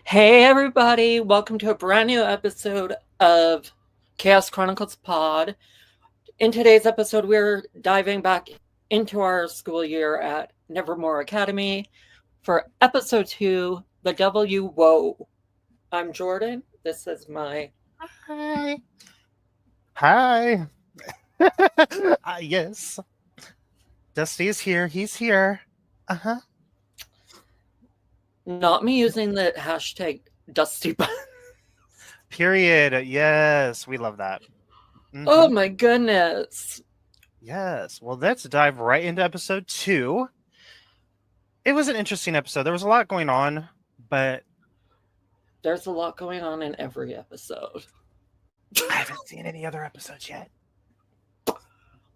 Hey everybody, welcome to a brand new episode of Chaos Chronicles Pod. In today's episode, we're diving back into our school year at Nevermore Academy for episode 2, The Devil You Woe. I'm Jordyn. This is my Hi. Hi. Yes. Dusty is here. He's here. Uh-huh. not me using the hashtag Dusty Bun. Period. Yes. We love that. Oh Hmm. my goodness. Yes. Well, let's dive right into episode 2. It was an interesting episode. There was a lot going on, but There's a lot going on in every episode. I haven't seen any other episodes yet.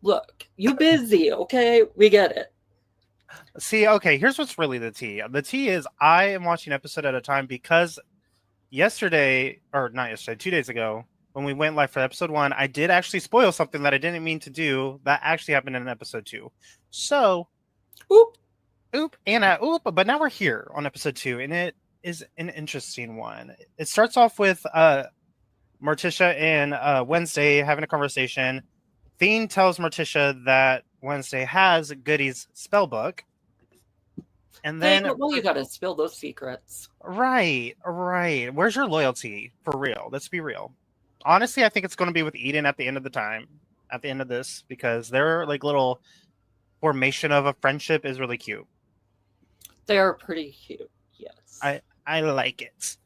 Look, you busy, okay? We get it. See, okay, here's what's really the tea. The tea is I am watching episode at a time because yesterday, or not yesterday, 2 days ago, when we went live for episode 1, I did actually spoil something that I didn't mean to do that actually happened in episode 2. So, Oop. but now we're here on episode 2, and it is an interesting one. It starts off with Morticia and Wednesday having a conversation. Thane tells Morticia that Wednesday has Goody's spell book. And then, Well, you gotta spill those secrets. right. Where's your loyalty for real? Let's be real. Honestly, I think it's going to be with Eden at the end of this, because their like little formation of a friendship is really cute. They are pretty cute, yes. I like it.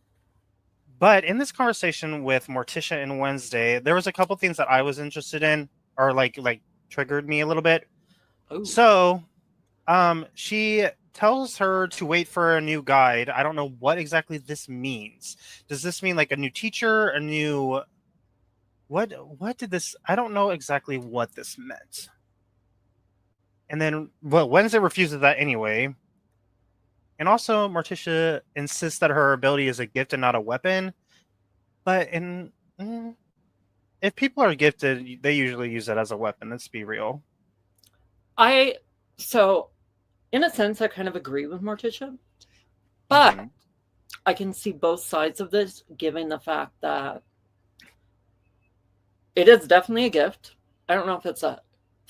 But in this conversation with Morticia and Wednesday, there was a couple things that I was interested in, or like triggered me a little bit. Ooh. So, she tells her to wait for a new guide. I don't know what exactly this means. Does this mean like a new teacher, a new what did this I don't know exactly what this meant. And then Wednesday refuses that anyway. And also Morticia insists that her ability is a gift and not a weapon. But if people are gifted, they usually use it as a weapon. Let's be real. So in a sense I kind of agree with Morticia, but Mhm. I can see both sides of this, given the fact that it is definitely a gift. I don't know if it's a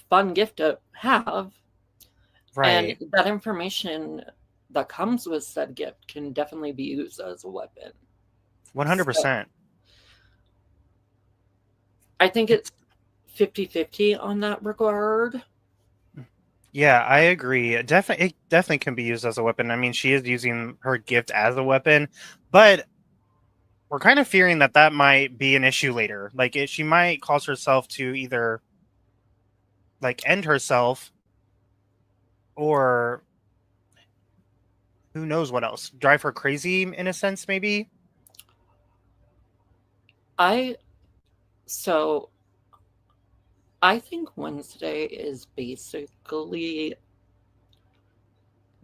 fun gift to have, and Right. that information that comes with said gift can definitely be used as a weapon. So 100%. I think it's 50-50 on that regard. Yeah, I agree. It definitely can be used as a weapon. I mean, she is using her gift as a weapon, but we're kind of fearing that might be an issue later. Like, she might cause herself to either like end herself, or who knows what else, drive her crazy in a sense, maybe. So I think Wednesday is basically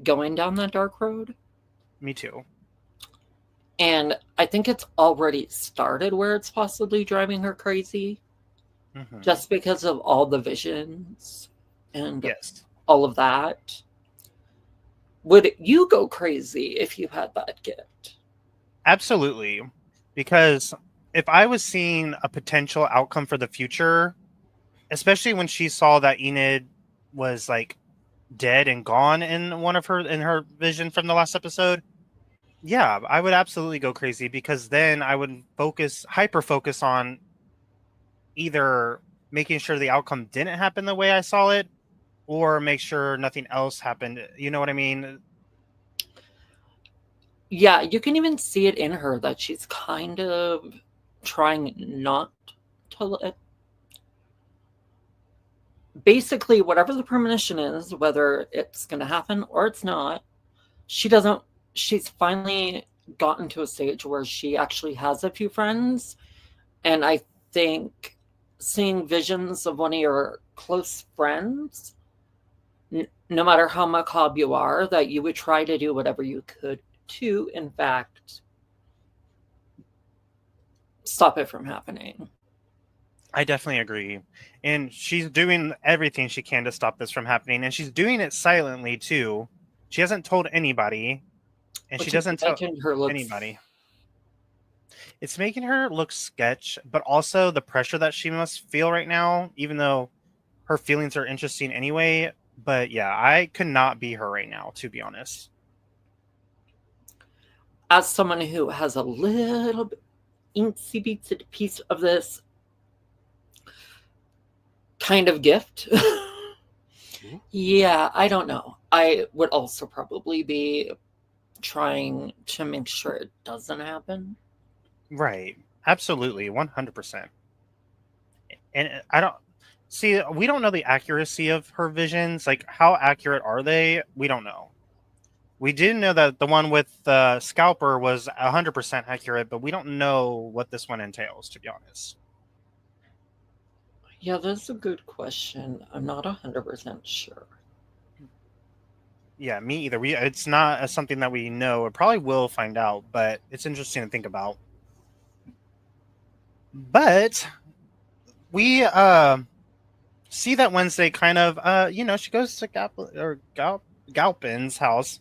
going down that dark road. Me too. And I think it's already started where it's possibly driving her crazy, Mm-hmm. just because of all the visions and Yes, all of that. Would you go crazy if you had that gift? absolutely. Because if I was seeing a potential outcome for the future, especially when she saw that Enid was like dead and gone in her vision from the last episode, yeah, I would absolutely go crazy, because then I would hyper focus on either making sure the outcome didn't happen the way I saw it, or make sure nothing else happened. You know what I mean? Yeah, you can even see it in her that she's kind of trying not to let. Basically, whatever the premonition is, whether it's going to happen or it's not, she's finally gotten to a stage where she actually has a few friends. And I think seeing visions of one of your close friends, no matter how macabre you are, that you would try to do whatever you could to, in fact, stop it from happening. I definitely agree. And she's doing everything she can to stop this from happening. And she's doing it silently, too. She hasn't told anybody. And Which she you doesn't tell mentioned her looks anybody. It's making her look sketch, but also the pressure that she must feel right now, even though her feelings are interesting anyway. But yeah, I could not be her right now, to be honest. As someone who has a little bit incy beatsy piece of this kind of gift, yeah, I don't know. I would also probably be trying to make sure it doesn't happen. Right. Absolutely. 100%. And I don't see, we don't know the accuracy of her visions. Like, how accurate are they? We don't know. We did know that the one with the scalper was 100% accurate, but we don't know what this one entails, to be honest. Yeah, that's a good question. I'm not 100% sure. Yeah, me either. It's not something that we know. It probably will find out, but it's interesting to think about. But we see that Wednesday kind of she goes to Galpin's house,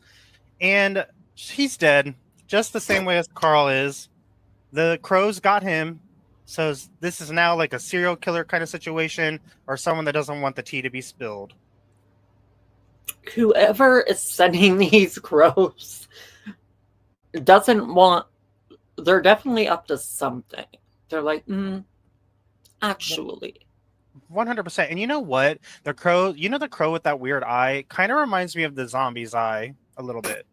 and he's dead, just the same way as Carl is. The crows got him, so this is now like a serial killer kind of situation, or someone that doesn't want the tea to be spilled. Whoever is sending these crows doesn't want. They're definitely up to something. They're like, actually. 100%. And you know what? The crow, the crow with that weird eye kind of reminds me of the zombie's eye a little bit.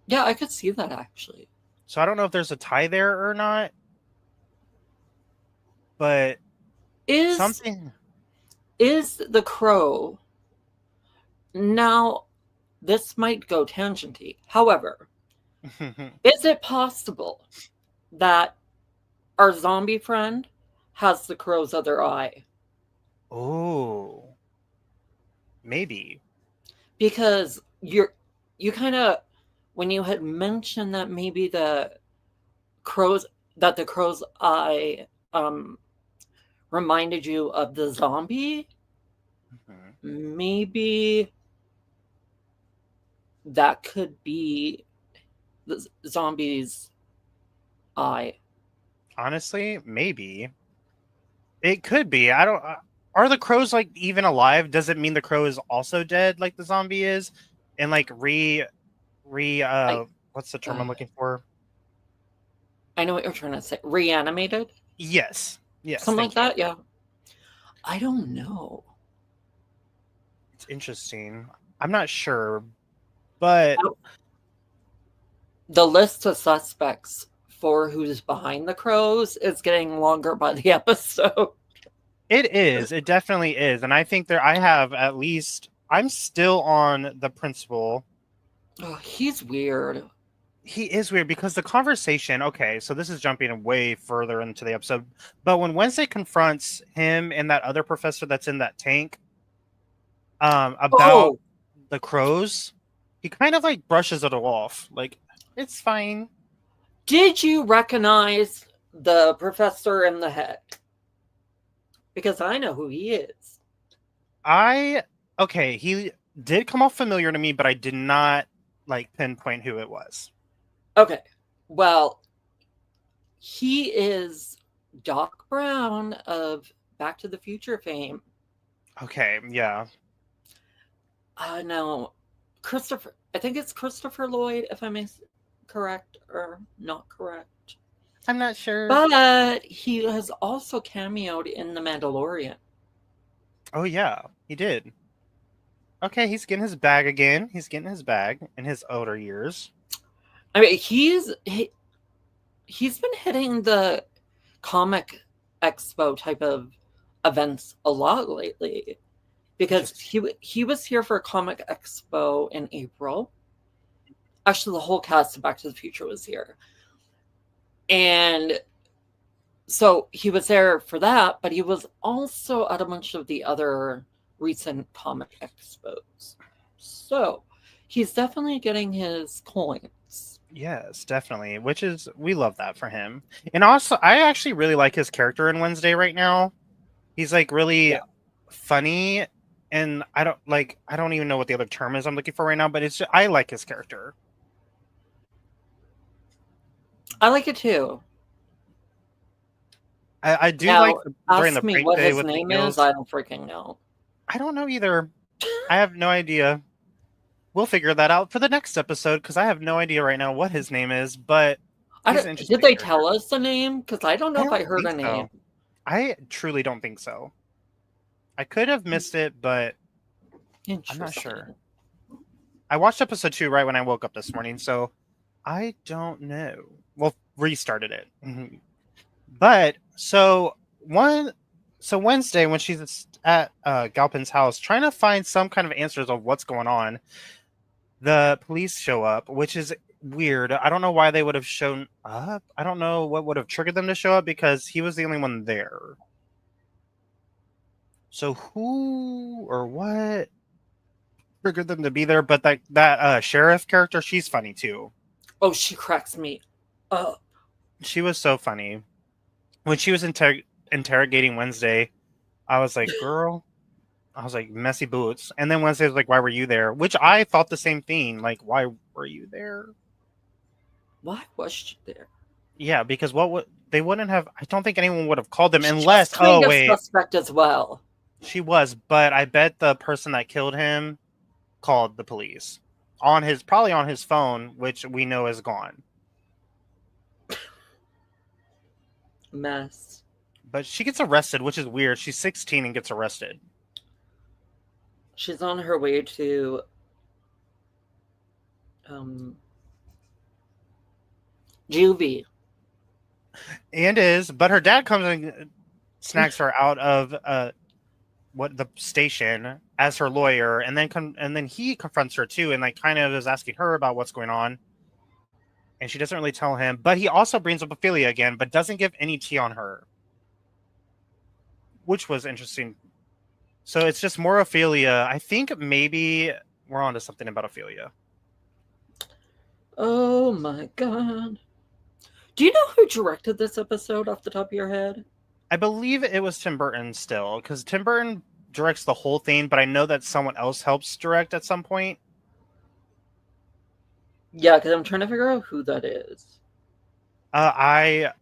Yeah, I could see that actually. So I don't know if there's a tie there or not, but something is the crow. Now, this might go tangenty. However, is it possible that our zombie friend has the crow's other eye? Oh, eye? Because you kind of, when you had mentioned that maybe the crow's eye reminded you of the zombie, maybe that could be the zombie's eye. Honestly, maybe it could be. I don't. Are the crows like even alive? Does it mean the crow is also dead, like the zombie is, and like what's the term I'm looking for? I know what you're trying to say. Reanimated? Yes. Something like that, yeah. I don't know. It's interesting. I'm not sure, but the list of suspects for who's behind the crows is getting longer by the episode. It is. It definitely is. And I think I'm still on the principal. Oh, he's weird. He is weird because the conversation, okay, so this is jumping way further into the episode, but when Wednesday confronts him and that other professor that's in that tank about the crows, he kind of like brushes it off. Like, it's fine. Did you recognize the professor in the head? Because I know who he is. He did come off familiar to me, but I did not like pinpoint who it was. Okay, well, he is Doc Brown of Back to the Future fame. Okay, yeah. No, I think it's Christopher Lloyd, if I'm correct or not correct. I'm not sure. But he has also cameoed in The Mandalorian. Oh, yeah, he did. Okay, he's getting his bag again. He's getting his bag in his older years. I mean, he's been hitting the Comic Expo type of events a lot lately, because he was here for Comic Expo in April. Actually, the whole cast of Back to the Future was here, and so he was there for that. But he was also at a bunch of the other recent Comic Expos, so he's definitely getting his coins. Yes, definitely. We love that for him. And also, I actually really like his character in Wednesday right now. He's like really funny, and I don't even know what the other term is I'm looking for right now, but I like his character. I like it too. I do Now, like during the ask me prank what day his with the name is. eels. I don't freaking know. I don't know either. I have no idea. We'll figure that out for the next episode because I have no idea right now what his name is, but he's an Did interesting they character. tell us the name? Because I don't know I if I don't heard think a name. so. I truly don't think so. I could have missed it, but I'm not sure. I watched episode 2 right when I woke up this morning, so I don't know. Well, restarted it. But so Wednesday when she's at Galpin's house trying to find some kind of answers of what's going on, the police show up, which is weird. I don't know why they would have shown up. I don't know what would have triggered them to show up because he was the only one there. So who or what triggered them to be there? But that sheriff character, she's funny too. Oh, she cracks me up. She was so funny. When she was interrogating Wednesday, I was like, girl, I was like, messy boots. And then Wednesday was like, why were you there? Which I thought the same thing. Like, why were you there? Why was she there? Yeah, because they wouldn't have. I don't think anyone would have called them She unless. was kind Oh of wait, suspect as well. she was. But I bet the person that killed him called the police probably on his phone, which we know is gone. Mess. But she gets arrested, which is weird. She's 16 and gets arrested. She's on her way to juvie. But her dad comes and snacks her out of the station as her lawyer, and then he confronts her too, and like kind of is asking her about what's going on, and she doesn't really tell him. But he also brings up Ophelia again, but doesn't give any tea on her, which was interesting. So it's just more Ophelia. I think maybe we're onto something about Ophelia. Oh my god. Do you know who directed this episode off the top of your head? I believe it was Tim Burton still, because Tim Burton directs the whole thing, but I know that someone else helps direct at some point. Yeah, because I'm trying to figure out who that is. I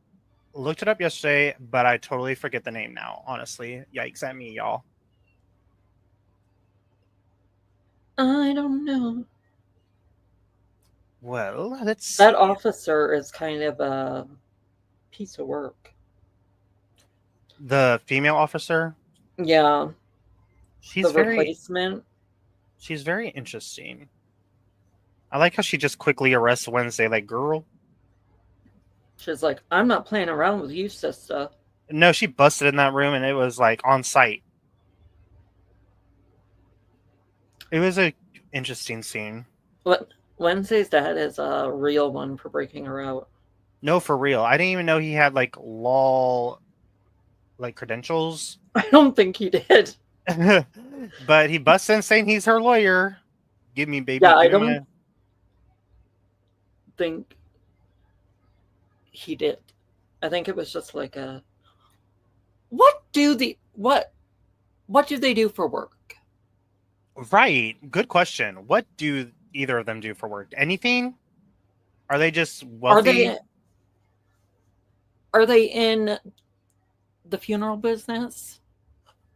looked it up yesterday, but I totally forget the name now, honestly. Yikes at me, y'all. I don't know. Well, let's see. That officer is kind of a piece of work. The female officer? Yeah. She's replacement. She's very interesting. I like how she just quickly arrests Wednesday, like, girl. She's like, I'm not playing around with you, sister. No, she busted in that room and it was like on site. It was an interesting scene. What? Wednesday's dad is a real one for breaking her out. No, for real. I didn't even know he had like law credentials. I don't think he did. But he busts in saying he's her lawyer. Give me, baby. Yeah, I don't think he did. I think it was just like a what do they do for work? Right. Good question. What do either of them do for work? Anything? Are they just wealthy? Are they in the funeral business?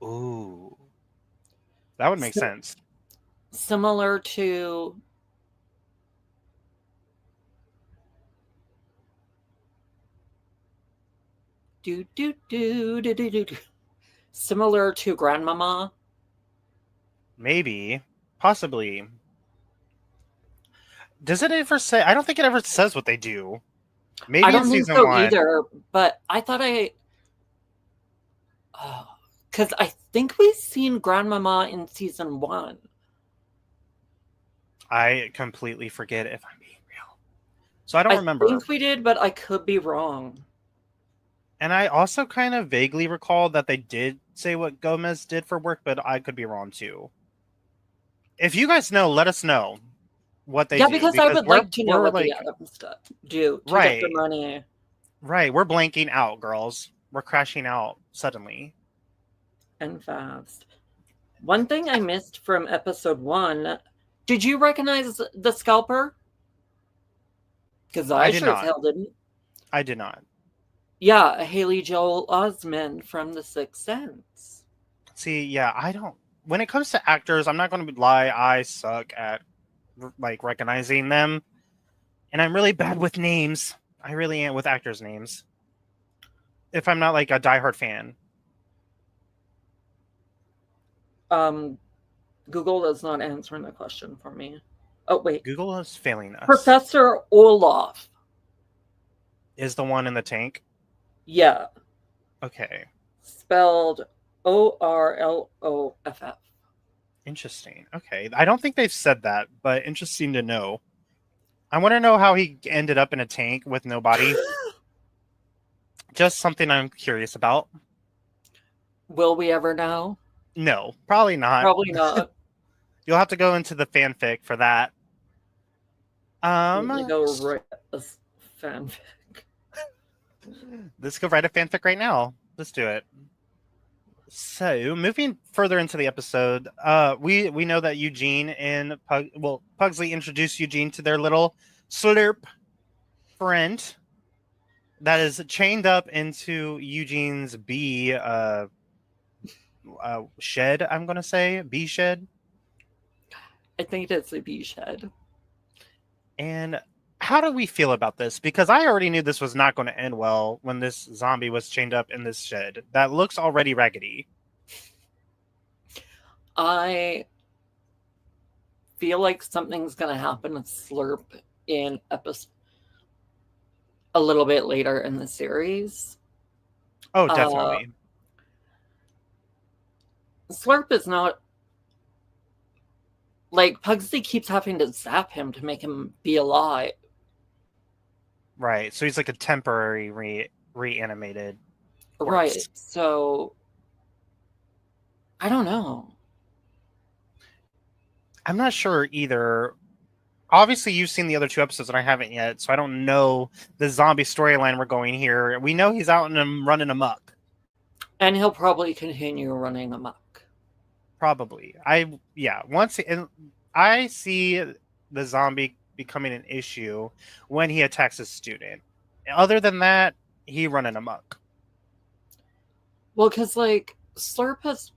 Ooh. That would make sense. Similar to similar to Grandmama? Maybe. Possibly. Does it ever say? I don't think it ever says what they do. Maybe I don't think season so 1. either, but I thought because I think we've seen Grandmama in season 1. I completely forget if I'm being real. So I don't remember. I think we did, but I could be wrong. And I also kind of vaguely recall that they did say what Gomez did for work, but I could be wrong too. If you guys know, let us know what they do. Yeah, because I would like to know what the Adams do to get the money. Right. We're blanking out, girls. We're crashing out suddenly. And fast. One thing I missed from episode 1, did you recognize the scalper? Because I sure as hell didn't. I did not. Yeah, Haley Joel Osment from The Sixth Sense. See, yeah, I don't. When it comes to actors, I'm not going to lie. I suck at like recognizing them, and I'm really bad with names. I really am with actors' names. If I'm not like a diehard fan. Google is not answering the question for me. Oh, wait. Google is failing us. Professor Olaf. Is the one in the tank? Yeah. Okay. Spelled Orloff. Interesting. Okay. I don't think they've said that, but interesting to know. I want to know how he ended up in a tank with no body. Just something I'm curious about. Will we ever know? No, probably not. Probably not. You'll have to go into the fanfic for that. Go write a fanfic. Let's go write a fanfic right now. Let's do it. So, moving further into the episode, we know that Eugene and Pugsley introduced Eugene to their little slurp friend that is chained up into Eugene's bee shed. I'm gonna say bee shed. I think it's a bee shed. And how do we feel about this? Because I already knew this was not going to end well when this zombie was chained up in this shed. That looks already raggedy. I feel like something's going to happen with Slurp in episode a little bit later in the series. Oh, definitely. Slurp is not like Pugsley keeps having to zap him to make him be alive. Right. So he's like a temporary reanimated. Corpse. Right. So I don't know. I'm not sure either. Obviously, you've seen the other 2 episodes and I haven't yet, so I don't know the zombie storyline we're going here. We know he's out and running amok. And he'll probably continue running amok. Probably. Once I see the zombie becoming an issue when he attacks a student. Other than that, he running amok. Well, because like Slurp is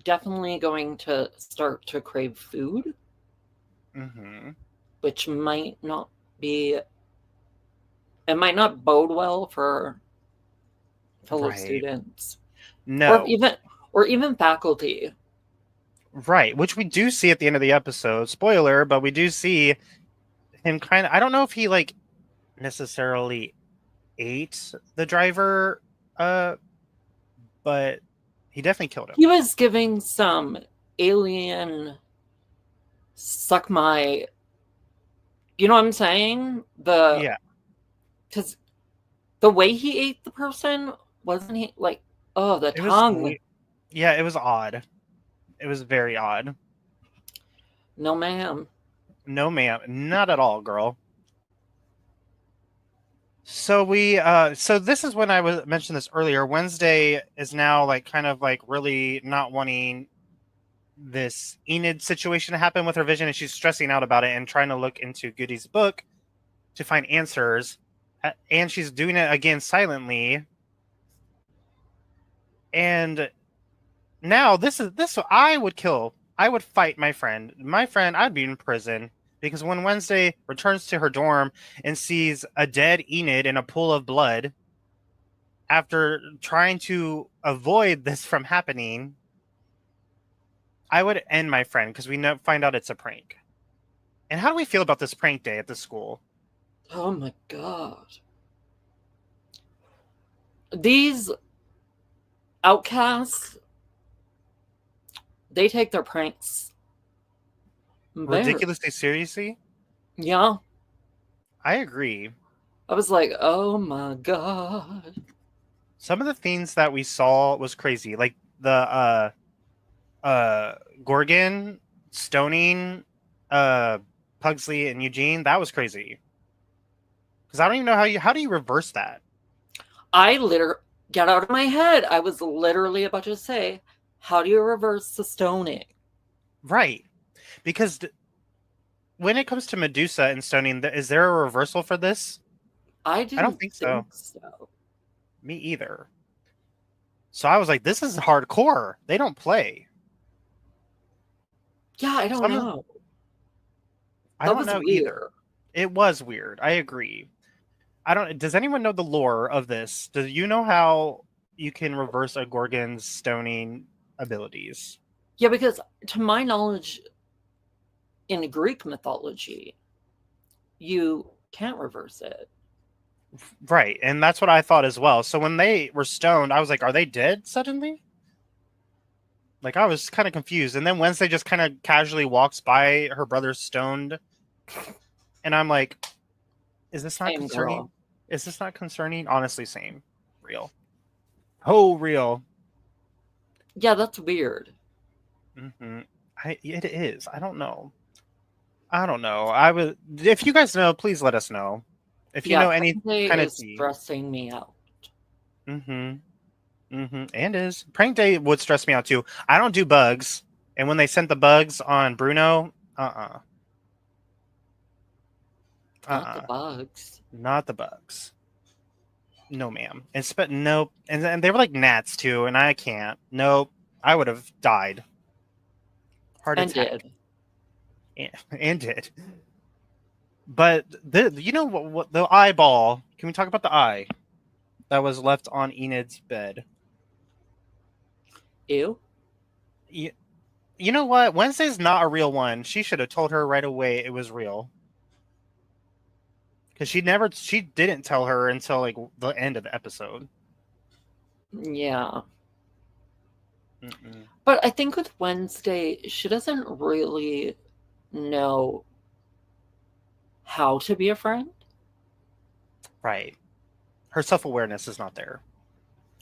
definitely going to start to crave food, which might not be. It might not bode well for fellow students. No, or even faculty. Right, which we do see at the end of the episode. Spoiler, but we do see him kind of. I don't know if he like necessarily ate the driver, but he definitely killed him. He was giving some alien suck my. You know what I'm saying? Because the way he ate the person, wasn't he like? Oh, the tongue. Yeah, it was odd. It was very odd. No, ma'am. No, ma'am. Not at all, girl. So so this is when I mentioned this earlier. Wednesday is now like kind of like really not wanting this Enid situation to happen with her vision, and she's stressing out about it and trying to look into Goody's book to find answers. And she's doing it again silently. And now this I would fight my friend. I'd be in prison because when Wednesday returns to her dorm and sees a dead Enid in a pool of blood after trying to avoid this from happening, I would end my friend because we find out it's a prank. And how do we feel about this prank day at the school? Oh my god. These outcasts, they take their pranks ridiculously seriously. Yeah, I agree. I was like, oh my god. Some of the things that we saw was crazy, like the Gorgon stoning Pugsley and Eugene. That was crazy because I don't even know how do you reverse that. Get out of my head. I was literally about to say, how do you reverse the stoning? Right. Because when it comes to Medusa and stoning, is there a reversal for this? I I don't didn't think so. think so. Me either. So I was like, this is hardcore. They don't play. Yeah, I don't know. I That don't was know either. weird. It was weird. I agree. I don't. Does anyone know the lore of this? Do you know how you can reverse a Gorgon's stoning abilities? Yeah, because to my knowledge, in Greek mythology, you can't reverse it. Right, and that's what I thought as well. So when they were stoned, I was like, "Are they dead suddenly?" Like I was kind of confused. And then Wednesday just kind of casually walks by her brother stoned, and I'm like, "Is this not Same concerning? girl. Is this not concerning?" Honestly, same, real, oh, real. Yeah, that's weird. Mm-hmm. It is. I don't know. I don't know. I would. If you guys know, please let us know. If you Yeah, know any Friday kind of is tea. stressing me out. Mm-hmm. Mm-hmm. And is prank day would stress me out too. I don't do bugs, and when they sent the bugs on Bruno, Not the uh-uh, bugs. not the bugs. No, ma'am. Nope. And they were like gnats too, and I can't. Nope. I would have died. Heart And attack. did. And did. But you know what the eyeball? Can we talk about the eye that was left on Enid's bed? Ew. You, you know what? Wednesday's not a real one. She should have told her right away it was real. Because she didn't tell her until like the end of the episode. Yeah. Mm-mm. But I think with Wednesday, she doesn't really know how to be a friend. Right. Her self awareness is not there.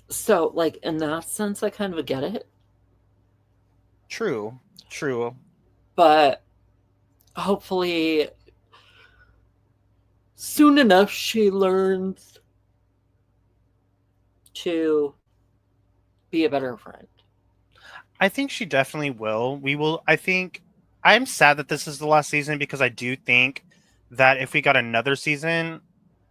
So, like, in that sense, I kind of get it. True. True. But hopefully, soon enough, she learns to be a better friend. I think she definitely will. We will. I think I'm sad that this is the last season because I do think that if we got another season,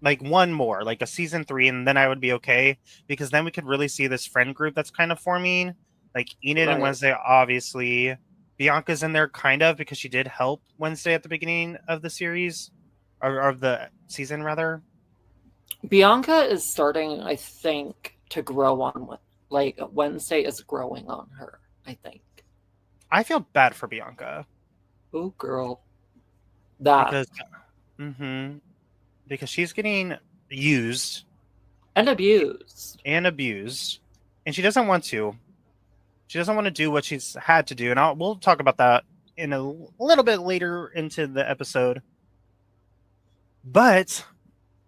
like one more, like a season 3, and then I would be okay because then we could really see this friend group that's kind of forming. Like Enid and Right. Wednesday, obviously. Bianca's in there kind of because she did help Wednesday at the beginning of the series or of the season, rather. Bianca is starting, I think, to grow on with, like, Wednesday is growing on her, I think. I feel bad for Bianca Oh, girl. That. because, hmm because she's getting used And abused. and abused, and she doesn't want to. She doesn't want to do what she's had to do, and we'll talk about that in a little bit later into the episode. But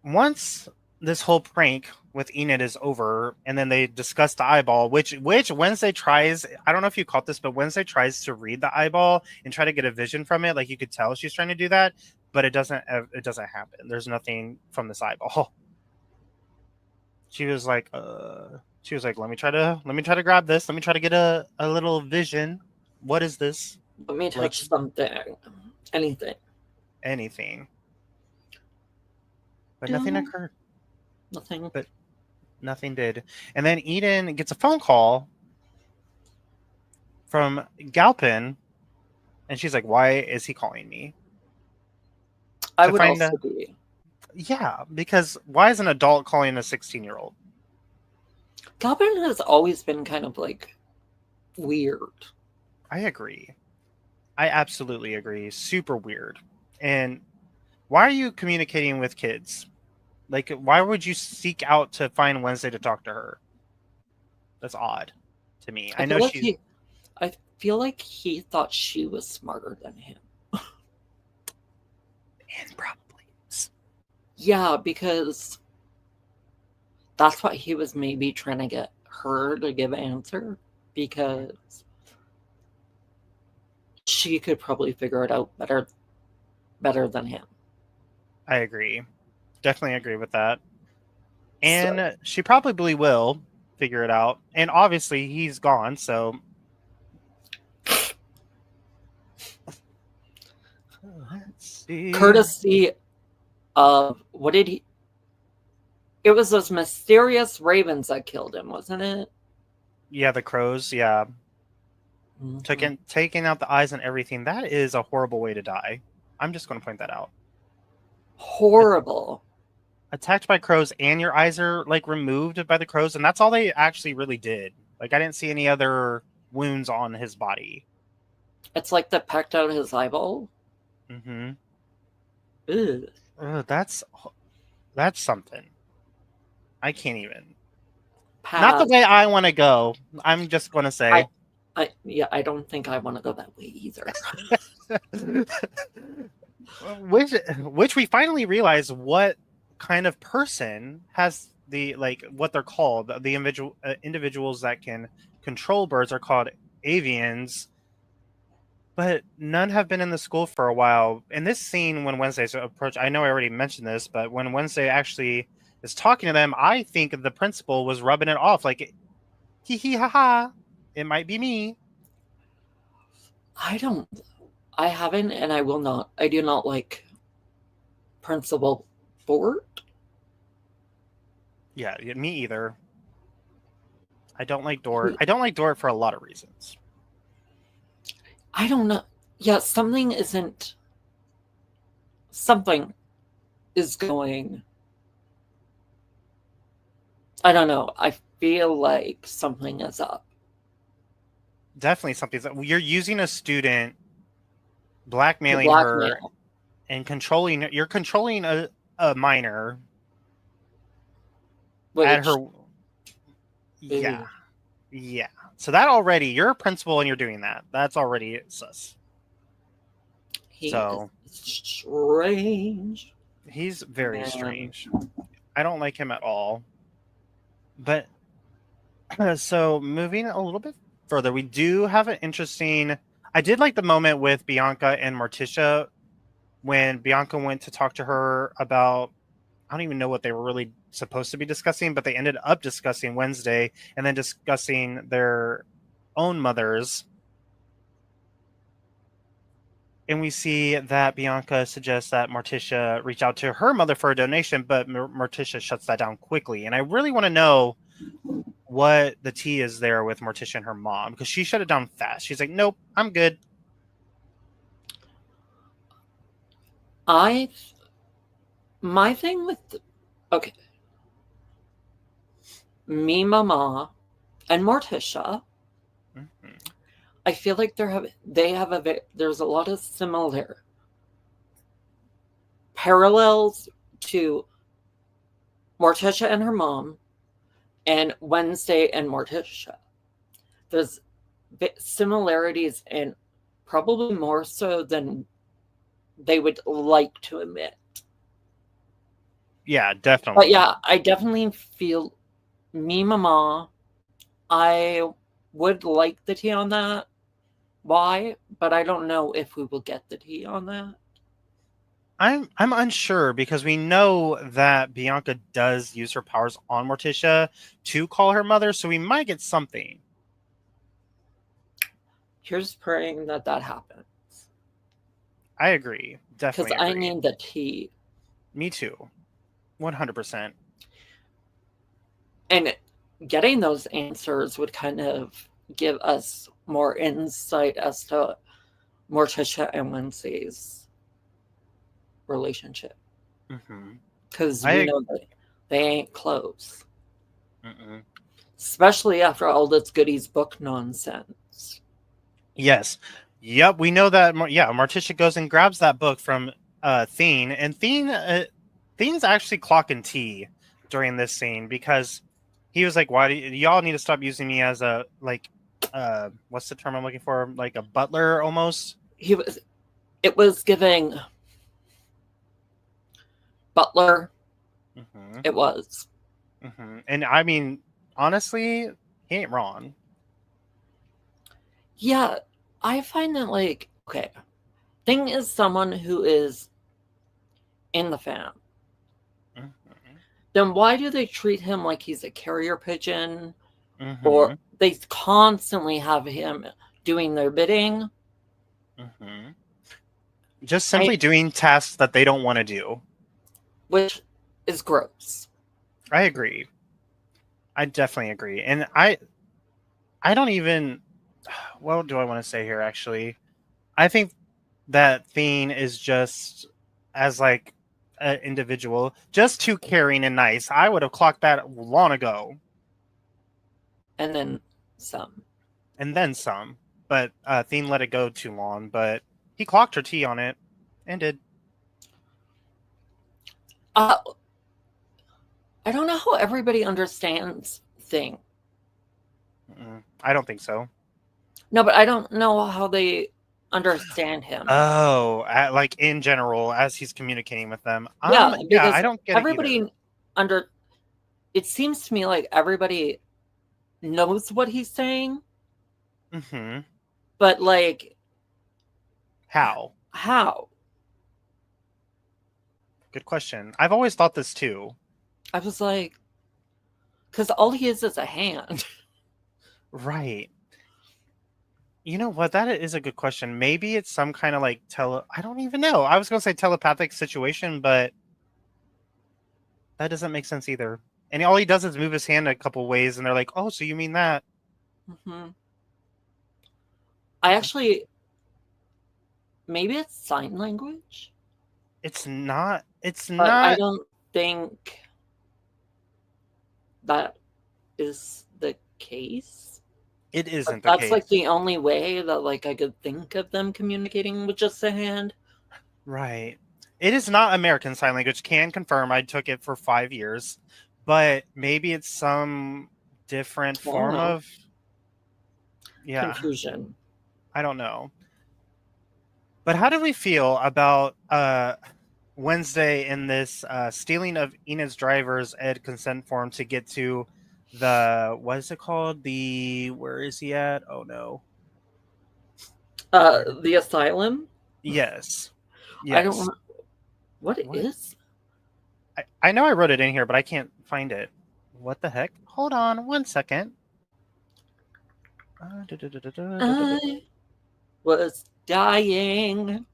once this whole prank with Enid is over, and then they discuss the eyeball, which Wednesday tries. I don't know if you caught this, but Wednesday tries to read the eyeball and try to get a vision from it. Like you could tell she's trying to do that, but it doesn't. It doesn't happen. There's nothing from this eyeball. She was like, let me try to grab this. Let me try to get a little vision. What is this? Let me Like touch something. Anything. anything. But No. nothing occurred. Nothing. But nothing did. And then Eden gets a phone call from Galpin, and she's like, "Why is he calling me?" I To would find also be. yeah, because why is an adult calling a 16-year-old? Goblin has always been kind of like weird. I agree. I absolutely agree. Super weird. And why are you communicating with kids? Like, why would you seek out to find Wednesday to talk to her? That's odd to me. I know she's I feel like he thought she was smarter than him. and probably is. Yeah, because that's what he was maybe trying to get her to give an answer, because she could probably figure it out better than him. I agree. Definitely agree with that. So, And she probably will figure it out. And obviously he's gone, so let's see. courtesy of what did he It was those mysterious ravens that killed him, wasn't it? Yeah, the crows. Yeah, Mhm. taking out the eyes and everything. That is a horrible way to die. I'm just going to point that out. Horrible. Attacked by crows, and your eyes are like removed by the crows, and that's all they actually really did. Like, I didn't see any other wounds on his body. It's like they pecked out his eyeball. Mm-hmm. Ugh. That's something. I can't even. Not the Pass. way I want to go. I'm just going to say. I don't think I want to go that way either. which we finally realize what kind of person has the, like, what they're called. The individuals that can control birds are called avians, but none have been in the school for a while. In this scene, when Wednesday's approach, I know I already mentioned this, but when Wednesday actually is talking to them, I think the principal was rubbing it off, like, hee hee ha ha, it might be me. I haven't, and I will not. I do not like Principal Fort. Yeah, me either. I don't like Dort. I don't like Dort for a lot of reasons. I don't know. Yeah, something is going. I don't know. I feel like something is up. Definitely something that you're using a student, blackmailing her, and controlling. You're controlling a minor at her. Yeah. Yeah. So that already, you're a principal and you're doing that. That's already sus. He is strange. He's very strange. I don't like him at all. But so moving a little bit further, we do have an interesting. I did like the moment with Bianca and Morticia when Bianca went to talk to her about. I don't even know what they were really supposed to be discussing, but they ended up discussing Wednesday and then discussing their own mothers. And we see that Bianca suggests that Morticia reach out to her mother for a donation, but Morticia shuts that down quickly. And I really want to know what the tea is there with Morticia and her mom, because she shut it down fast. She's like, nope, I'm good. My thing with okay, me, Mama, and Morticia, Mm-hmm. I feel like there's a lot of similar parallels to Morticia and her mom and Wednesday and Morticia. There's similarities, and probably more so than they would like to admit. Yeah, definitely. But yeah, I definitely feel me, Mama. I would like the tea on that. Why? But I don't know if we will get the tea on that. I'm unsure, because we know that Bianca does use her powers on Morticia to call her mother, so we might get something. Here's praying that happens. I agree. Definitely. Because I need the tea. Me too. 100%. And getting those answers would kind of give us more insight as to Morticia and Wednesday's relationship. Because we know that they ain't close. Mm-mm. Especially after all this goodies book nonsense. Yes. Yep, we know that. Yeah, Morticia goes and grabs that book from Thene, and Thene's actually clocking tea during this scene, because he was like, "Why do y'all need to stop using me as a, like, what's the term I'm looking for? Like a butler almost." It was giving butler. Mm-hmm. It was. Mm-hmm. And I mean, honestly, he ain't wrong. Yeah, I find that, like, okay, Thing is someone who is in the fam. Mm-hmm. Then why do they treat him like he's a carrier pigeon? Mm-hmm. Or they constantly have him doing their bidding? Mm-hmm. Just simply doing tasks that they don't want to do. Which is gross. I agree. I definitely agree. And I don't even, what do I want to say here, actually? I think that Thane is just, as like an individual, just too caring and nice. I would have clocked that long ago. And then some. And then some. But Thane let it go too long, but he clocked her T on it and did. Uh, I don't know how everybody understands thing. I don't think so. No, but I don't know how they understand him. Oh, like in general, as he's communicating with them. Yeah, Yeah, because I don't get it either. everybody under it seems to me like everybody knows what he's saying, Mm-hmm. but like How? how? Good question. I've always thought this too. I was like, because all he is a hand. Right. You know what? That is a good question. Maybe it's some kind of like I don't even know. I was going to say telepathic situation, but that doesn't make sense either. And all he does is move his hand a couple ways, and they're like, "Oh, so you mean that?" Mm-hmm. I actually, maybe it's sign language, It's not. It's but I not. don't think that is the case. It But isn't the that's like case. the only way that like I could think of them communicating with just a hand. Right. It is not American Sign Language. Can confirm. I took it for 5 years, but maybe it's some different I don't form know. of. Yeah, Confusion. I don't know. But how do we feel about Wednesday in this stealing of Enid's driver's ed consent form to get to the what is it called? The where is he at? Oh no. The asylum. Yes. I don't. Yes. What What? is? I know I wrote it in here, but I can't find it. What the heck? Hold on one second. I was dying.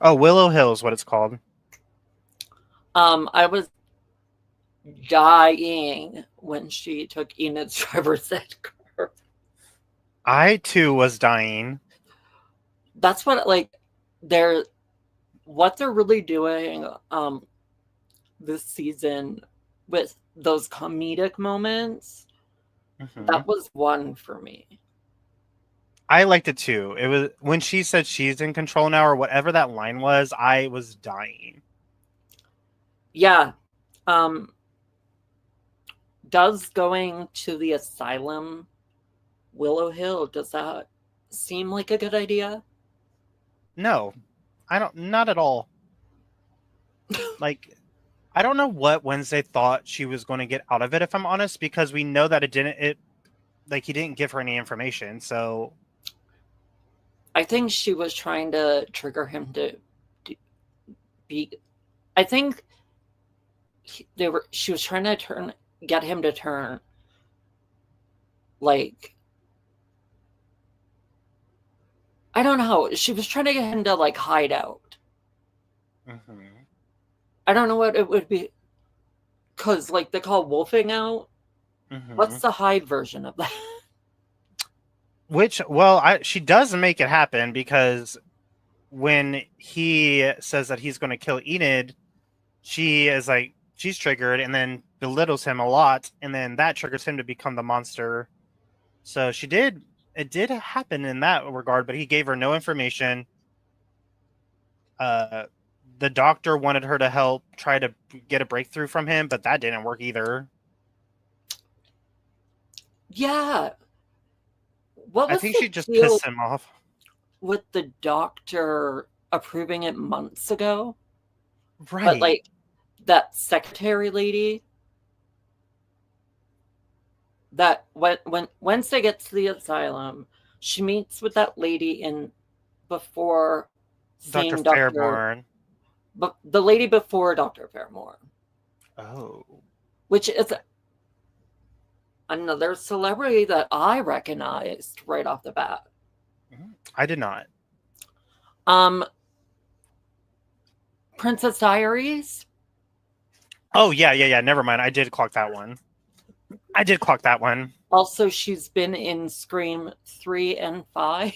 Oh, Willow Hill is what it's called. I was dying when she took Enid's driver's ed car. I too was dying. That's what like they're what they're really doing this season with those comedic moments. Mhm. That was one for me. I liked it too. It was when she said she's in control now, or whatever that line was. I was dying. Yeah. Um, does going to the asylum, Willow Hill, does that seem like a good idea? No, I don't. Not at all. Like I don't know what Wednesday thought she was going to get out of it. If I'm honest, because we know that it didn't. It like he didn't give her any information. So I think she was trying to trigger him to be. I think they were. She was trying to get him to turn like I don't know. She was trying to get him to like hide out. mhm. I don't know what it would be because like they call wolfing out. What's Mhm. the hide version of that? Which she does make it happen because when he says that he's going to kill Enid, she is like she's triggered and then belittles him a lot, and then that triggers him to become the monster. So she did. It did happen in that regard, but he gave her no information. Uh, the doctor wanted her to help try to get a breakthrough from him, but that didn't work either. Yeah. What I was think the she just deal pissed him off. with the doctor approving it months ago? But Right. like that secretary lady that when Wednesday gets to the asylum, she meets with that lady in before Dr. seeing Doctor, Fairborn. but the lady before Doctor Fairmore, Oh. which is another celebrity that I recognized right off the bat. I did not. Um, Princess Diaries. Oh, yeah. Never mind. I did clock that one. Also, she's been in Scream 3 and 5.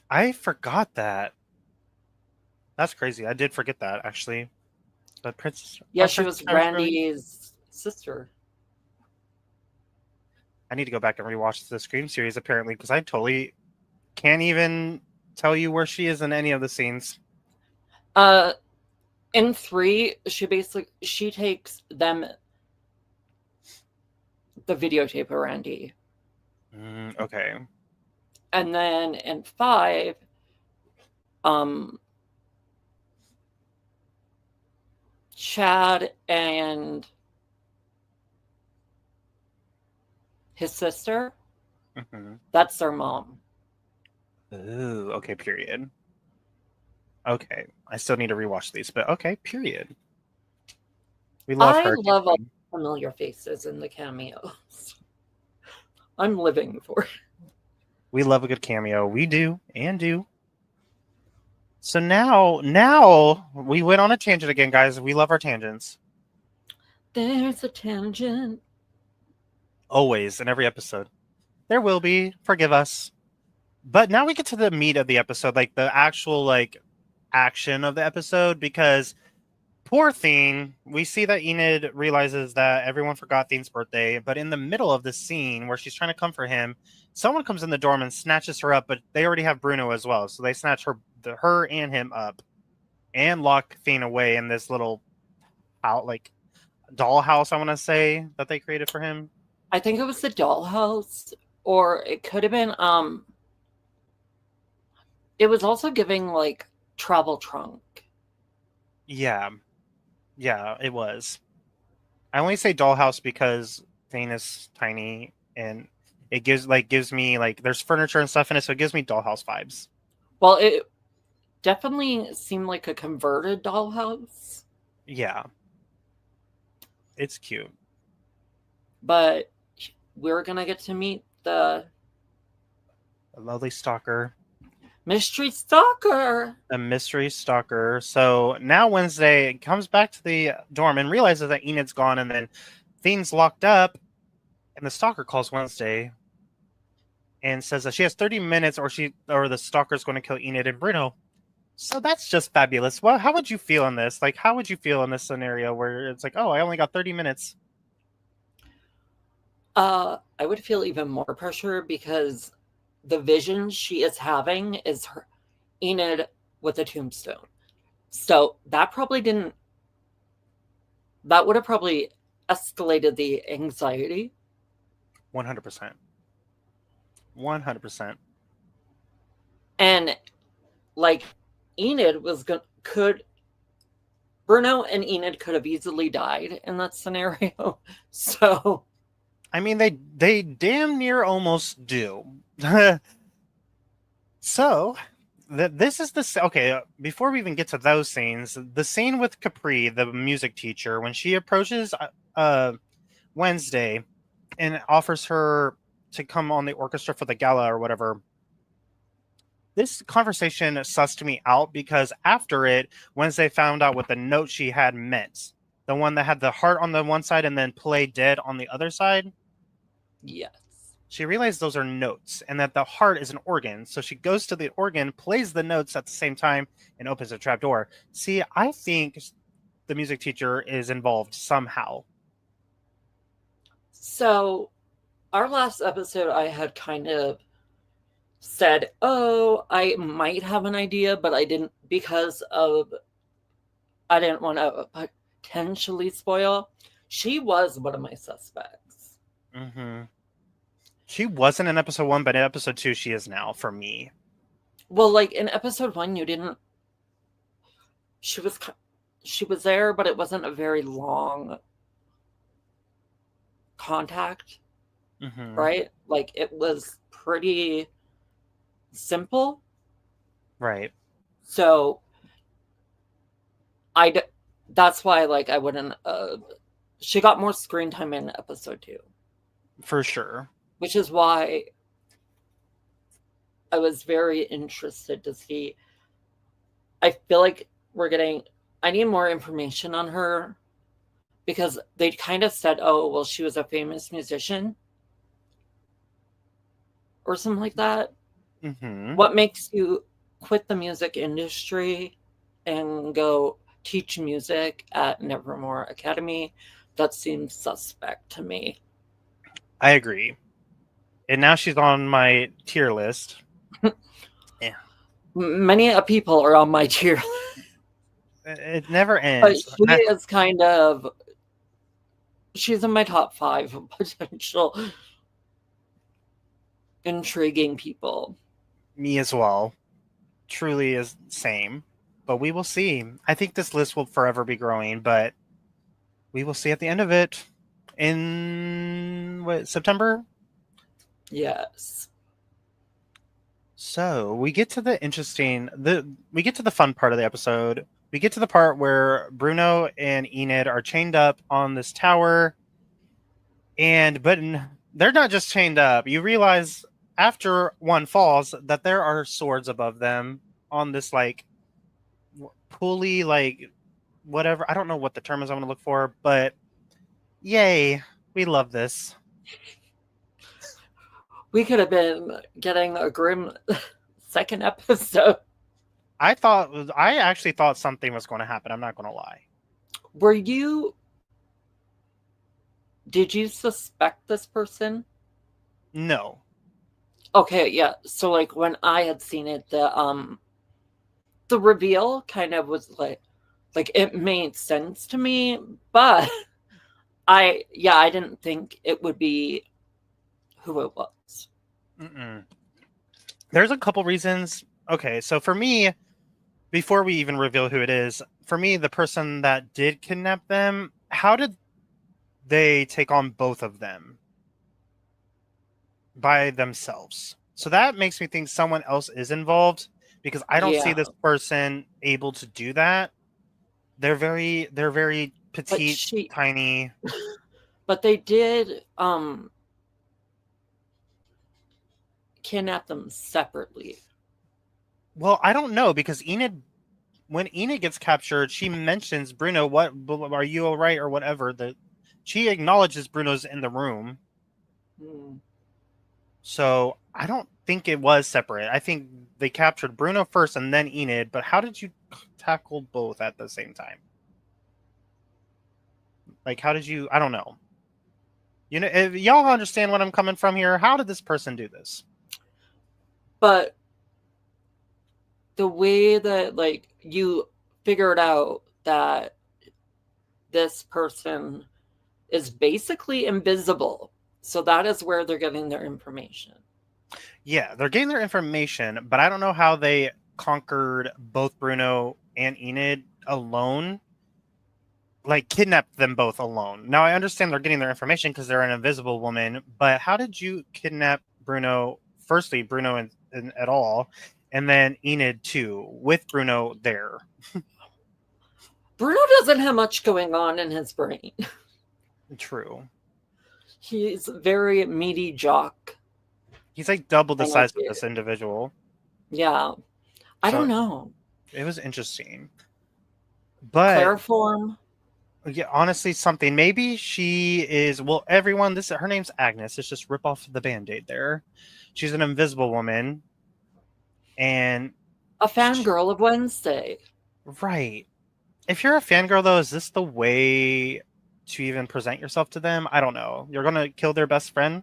I forgot that. That's crazy. I did forget that, actually. But Princess... Yeah, Our she Princess was Diaries really... Randy's sister. I need to go back and rewatch the Scream series, apparently, because I totally can't even tell you where she is in any of the scenes. In 3, she takes them the videotape of Randy. Okay. And then in 5, Chad and his sister, that's their mom. Ooh, okay, period. Okay, I still need to rewatch these, but okay, period. We love I her. love all the familiar faces in the cameos. I'm living for it. We love a good cameo. We do and do. So now we went on a tangent again, guys. We love our tangents. There's a tangent. Always in every episode. There will be. Forgive us. But now we get to the meat of the episode, like the actual like action of the episode, because poor Thane, we see that Enid realizes that everyone forgot Thane's birthday, but in the middle of the scene where she's trying to comfort him, someone comes in the dorm and snatches her up, but they already have Bruno as well, so they snatch her and him up and lock Thane away in this little dollhouse, I want to say, that they created for him. I think it was the dollhouse, or it could have been it was also giving like travel trunk. Yeah, it was. I only say dollhouse because Thane is tiny and it gives me like there's furniture and stuff in it, so it gives me dollhouse vibes. Well, it definitely seemed like a converted dollhouse. Yeah. It's cute. But we're gonna get to meet the lovely stalker. Mystery stalker. A mystery stalker. So now Wednesday comes back to the dorm and realizes that Enid's gone, and then Thane's locked up, and the stalker calls Wednesday and says that she has 30 minutes or the stalker's going to kill Enid and Bruno. So that's just fabulous. Well, how would you feel in this? Like, how would you feel in this scenario where it's like, oh, I only got 30 minutes? I would feel even more pressure because the vision she is having is her Enid with a tombstone. So that would have probably escalated the anxiety. 100%. 100%. And like Enid Bruno and Enid could have easily died in that scenario. So I mean, they damn near almost do. So this is okay. Before we even get to those scenes, the scene with Capri, the music teacher, when she approaches Wednesday and offers her to come on the orchestra for the gala or whatever. This conversation sussed me out because after it, Wednesday found out what the note she had meant. The one that had the heart on the one side and then play dead on the other side. Yes. She realized those are notes and that the heart is an organ. So she goes to the organ, plays the notes at the same time, and opens a trapdoor. See, I think the music teacher is involved somehow. So our last episode, I had kind of said, oh, I might have an idea, but I didn't because I didn't want to potentially spoil. She was one of my suspects. Mm-hmm. She wasn't in episode 1, but in episode 2, she is now for me. Well, like in episode 1, you didn't. She was there, but it wasn't a very long contact, right? Like it was pretty simple, right? So that's why like I wouldn't. She got more screen time in episode 2, for sure. Which is why I was very interested to see. I feel like I need more information on her because they kind of said, oh, well, she was a famous musician or something like that. Mm-hmm. What makes you quit the music industry and go teach music at Nevermore Academy? That seems suspect to me. I agree. And now she's on my tier list. Yeah. Many people are on my tier, It never but ends. she is kind of, she's in my top 5 potential intriguing people. Me as well. Truly is same. But we will see. I think this list will forever be growing, but we will see at the end of it in September. Yes. So we get to we get to the fun part of the episode. We get to the part where Bruno and Enid are chained up on this tower, but they're not just chained up. You realize after one falls that there are swords above them on this like pulley, like whatever. I don't know what the term is I'm going to look for, but yay, we love this. We could have been getting a grim second episode. I actually thought something was going to happen. I'm not going to lie. Did you suspect this person? No. Okay, yeah. So like when I had seen it, the reveal kind of was like it made sense to me, but I didn't think it would be who it was. Mm-mm. There's a couple reasons. Okay, so for me, before we even reveal who it is, for me, the person that did kidnap them, how did they take on both of them by themselves? So that makes me think someone else is involved because I don't see this person able to do that. They're very petite, tiny. But they did kidnap them separately. Well, I don't know because when Enid gets captured, she mentions Bruno. What are you all right or whatever? She acknowledges Bruno's in the room. So I don't think it was separate. I think they captured Bruno first and then Enid. But how did you tackle both at the same time? Like, how did you? I don't know. You know, if y'all understand what I'm coming from here, how did this person do this? But the way that like you figured out that this person is basically invisible. So that is where they're getting their information. Yeah, they're getting their information, but I don't know how they conquered both Bruno and Enid alone. Like, kidnapped them both alone. Now, I understand they're getting their information because they're an invisible woman, but how did you kidnap Bruno? Firstly, Bruno at all, and then Enid too, with Bruno there. Bruno doesn't have much going on in his brain. True. He's a very meaty jock. He's like double the size of this individual. Yeah. I don't know. It was interesting. But Clariform. Yeah, honestly, something. Maybe she is. Well, everyone. Her name's Agnes. Let's just rip off the Band-Aid there. She's an invisible woman, and a fangirl of Wednesday. Right. If you're a fangirl, though, is this the way to even present yourself to them? I don't know. You're gonna kill their best friend.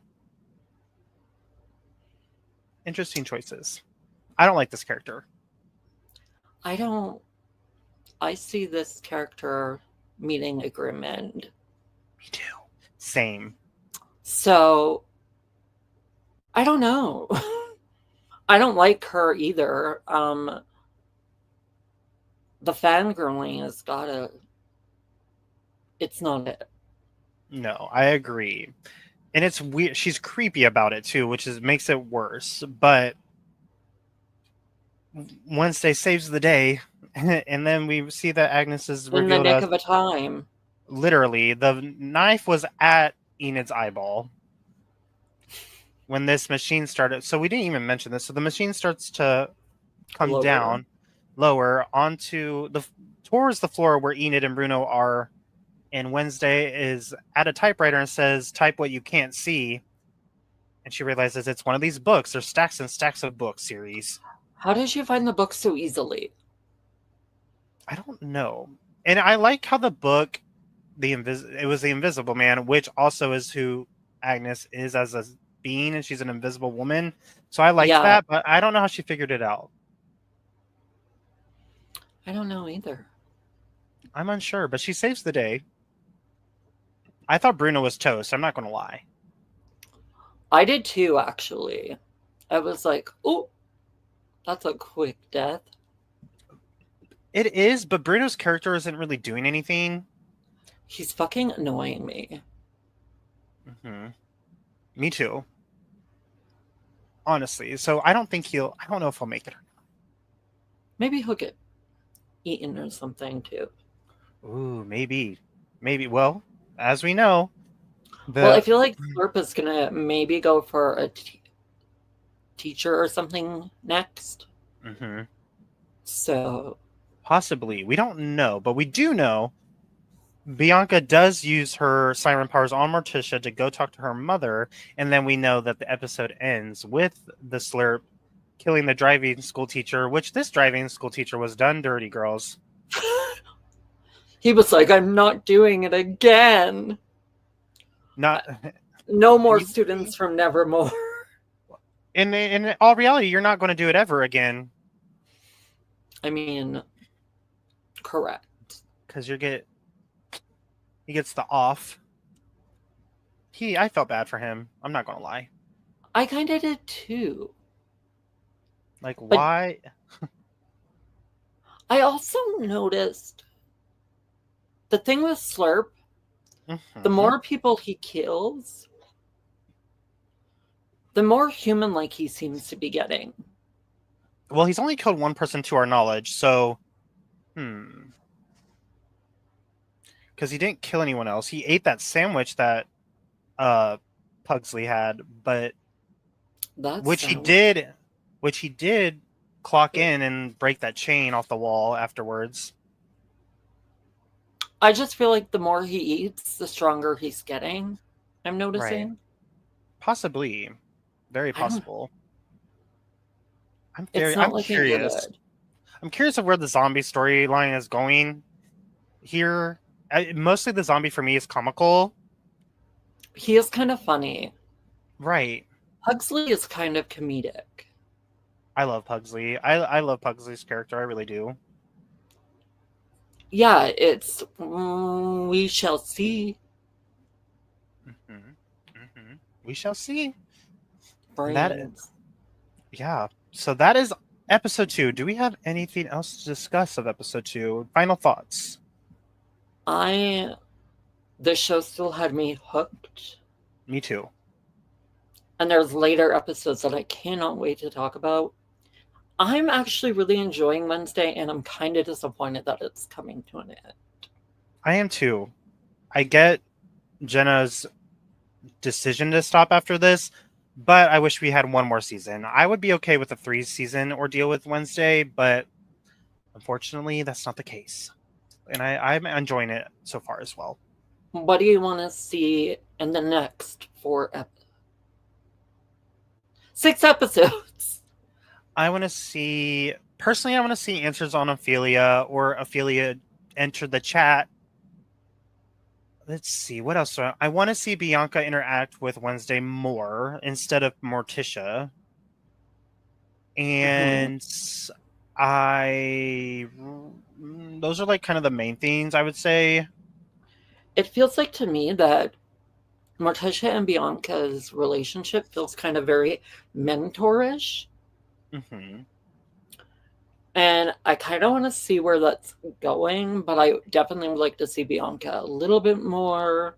Interesting choices. I don't like this character. I see this character meeting a grim end. Me too. Same. So, I don't know. I don't like her either. The fangirling has gotta... It's not it. No, I agree. And it's weird. She's creepy about it too, which makes it worse. But Wednesday saves the day, and then we see that Agnes is revealed in the nick of a time. Literally, the knife was at Enid's eyeball when this machine started. So we didn't even mention this. So the machine starts to come down, lower onto towards the floor where Enid and Bruno are and Wednesday is at a typewriter and says, "Type what you can't see." And she realizes it's one of these books. There's stacks and stacks of books series. How did you find the book so easily? I don't know. And I like how the book, it was the Invisible Man, which also is who Agnes is as a being, and she's an invisible woman. So I liked that, but I don't know how she figured it out. I don't know either. I'm unsure, but she saves the day. I thought Bruno was toast. I'm not going to lie. I did too, actually. I was like, oh, that's a quick death. It is, but Bruno's character isn't really doing anything. He's fucking annoying me. Mm-hmm. Me too. Honestly. So I don't know if he'll make it or not. Maybe he'll get eaten or something too. Ooh, maybe. Maybe. Well, as we know. Well, I feel like Slurp is going to maybe go for a teacher or something next. Mm-hmm. So. Possibly. We don't know, but we do know Bianca does use her siren powers on Morticia to go talk to her mother, and then we know that the episode ends with the Slurp killing the driving school teacher, which this driving school teacher was done dirty, girls. He was like, I'm not doing it again. No more students from Nevermore. In all reality, you're not going to do it ever again. I mean, correct. Because he gets the off. I felt bad for him. I'm not going to lie. I kind of did too. Like, why? I also noticed the thing with Slurp, the more people he kills, the more human-like he seems to be getting. Well, he's only killed one person to our knowledge, so... Because he didn't kill anyone else. He ate that sandwich that Pugsley had, but... Which he did clock in and break that chain off the wall afterwards. I just feel like the more he eats, the stronger he's getting. I'm noticing. Right. Possibly. Very possible. I'm curious. Good. I'm curious of where the zombie storyline is going here. Mostly the zombie for me is comical. He is kind of funny. Right. Pugsley is kind of comedic. I love Pugsley. I love Pugsley's character. I really do. Yeah, it's... we shall see. We shall see. Yeah. So that is episode 2. Do we have anything else to discuss of episode 2? Final thoughts. The show still had me hooked. Me too. And there's later episodes that I cannot wait to talk about. I'm actually really enjoying Wednesday, and I'm kind of disappointed that it's coming to an end. I am too. I get Jenna's decision to stop after this, but I wish we had one more season. I would be okay with a 3-season ordeal with Wednesday, but unfortunately, that's not the case. And I'm enjoying it so far as well. What do you want to see in the next 6 episodes? I want to see answers on Ophelia, or Ophelia enter the chat. Let's see, what else? I want to see Bianca interact with Wednesday more instead of Morticia. And those are like kind of the main things I would say. It feels like to me that Morticia and Bianca's relationship feels kind of very mentorish. And I kind of want to see where that's going, but I definitely would like to see Bianca a little bit more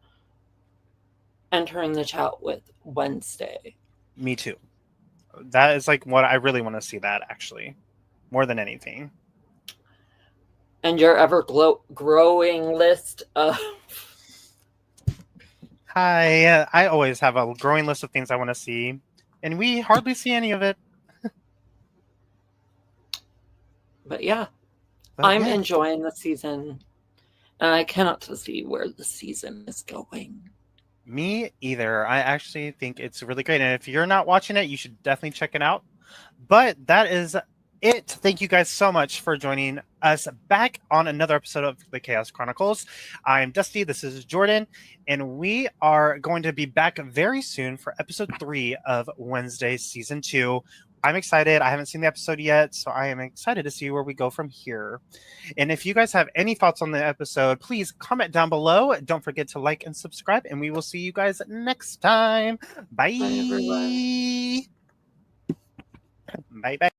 entering the chat with Wednesday. Me too. That is like what I really want to see, that actually, more than anything. And your ever-growing list of... Hi, I always have a growing list of things I want to see, and we hardly see any of it. But yeah, I'm enjoying the season. And I cannot to see where the season is going. Me either. I actually think it's really great. And if you're not watching it, you should definitely check it out. But that is it. Thank you guys so much for joining us back on another episode of the Chaos Chronicles. I'm Dusty. This is Jordyn. And we are going to be back very soon for episode 3 of Wednesday season 2. I'm excited. I haven't seen the episode yet, so I am excited to see where we go from here. And if you guys have any thoughts on the episode, please comment down below. Don't forget to like and subscribe, and we will see you guys next time. Bye. Bye, everyone. Bye. Bye.